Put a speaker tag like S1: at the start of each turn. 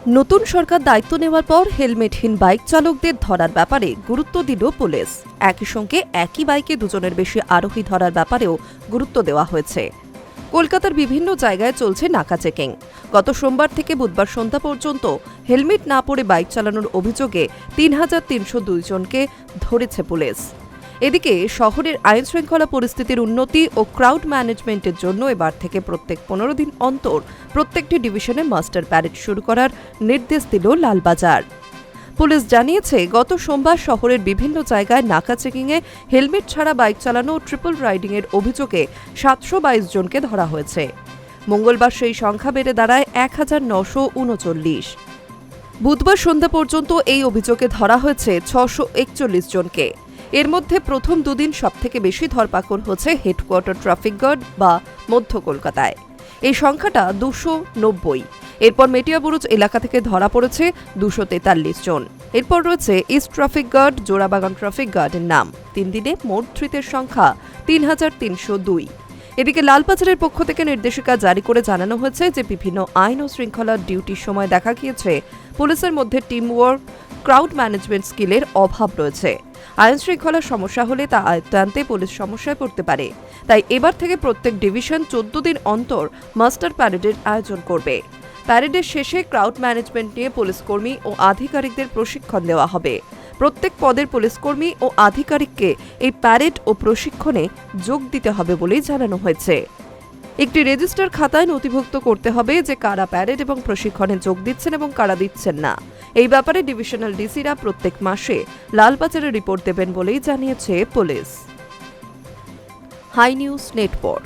S1: নতুন সরকার দায়িত্ব নেওয়ার পর হেলমেটহীন বাইক চালকদের ধরার ব্যাপারে গুরুত্ব দিল পুলিশ। একই সঙ্গে একই বাইকে দুজনের বেশি আরোহী ধরার ব্যাপারেও গুরুত্ব দেওয়া হয়েছে। কলকাতার বিভিন্ন জায়গায় চলছে নাকা চেকিং। গত সোমবার থেকে বুধবার সন্ধ্যা পর্যন্ত হেলমেট না পরে বাইক চালানোর অভিযোগে ৩,৩০২ জনকে ধরেছে পুলিশ। এদিকে শহরের আইন শৃঙ্খলা পরিস্থিতির উন্নতি ও ক্রাউড ম্যানেজমেন্টের জন্য এবার থেকে প্রত্যেক ১৫ দিন অন্তর প্রত্যেকটি ডিভিশনে মাস্টার প্যারেড শুরু করার নির্দেশ দিল লালবাজার। পুলিশ জানিয়েছে, গত সোমবার শহরের বিভিন্ন জায়গায় নাকা চেকিংয়ে হেলমেট ছাড়া বাইক চালানো ও ট্রিপল রাইডিংয়ের অভিযোগে ৭২২ জনকে ধরা হয়েছে। মঙ্গলবার সেই সংখ্যা বেড়ে দাঁড়ায় ১,৯৩৯। বুধবার সন্ধ্যা পর্যন্ত এই অভিযোগে ধরা হয়েছে ৬৪১ জনকে। এর মধ্যে প্রথম দুদিন সবথেকে বেশি ধরপাকড় হচ্ছে হেডকোয়ার্টার ট্রাফিক গার্ড বা মধ্য কলকাতায়। এই সংখ্যাটা ২৯০। এরপর মেটিয়াবুরুজ এলাকা থেকে ধরা পড়েছে ২৪৩ জন। এরপর রয়েছে east traffic guard, Jorabagan traffic গার্ডের নাম। ৩ দিনে মোট ধৃতের সংখ্যা ৩,৩০২। এদিকে লালবাজারের পক্ষ থেকে নির্দেশিকা জারি করে জানানো হয়েছে যে বিভিন্ন আইন ও শৃঙ্খলার ডিউটির সময় দেখা গিয়েছে পুলিশের মধ্যে টিম ওয়ার্ক, ক্রাউড ম্যানেজমেন্ট স্কিলের অভাব রয়েছে। আইন শৃঙ্খলার সমস্যা হলে তা আয়ত্তে আনতে পুলিশ সমস্যায় পড়তে পারে। তাই এবার থেকে প্রত্যেক ডিভিশন ১৪ দিন অন্তর মাস্টার প্যারেডের আয়োজন করবে। প্যারেডের শেষে ক্রাউড ম্যানেজমেন্ট নিয়ে পুলিশকর্মী ও আধিকারিকদের প্রশিক্ষণ দেওয়া হবে। প্রত্যেক পদের পুলিশকর্মী ও আধিকারিককে এই প্যারেড ও প্রশিক্ষণে যোগ দিতে হবে বলেই জানানো হয়েছে। একটি রেজিস্টার খাতায় নথিভুক্ত করতে হবে যে কারা প্যারেড এবং প্রশিক্ষণে যোগ দিচ্ছেন এবং কারা দিচ্ছেন না। এই ব্যাপারে ডিভিশনাল ডিসিরা প্রত্যেক মাসে লালবাজারে রিপোর্ট দেবেন বলেই জানিয়েছে পুলিশ। High news network.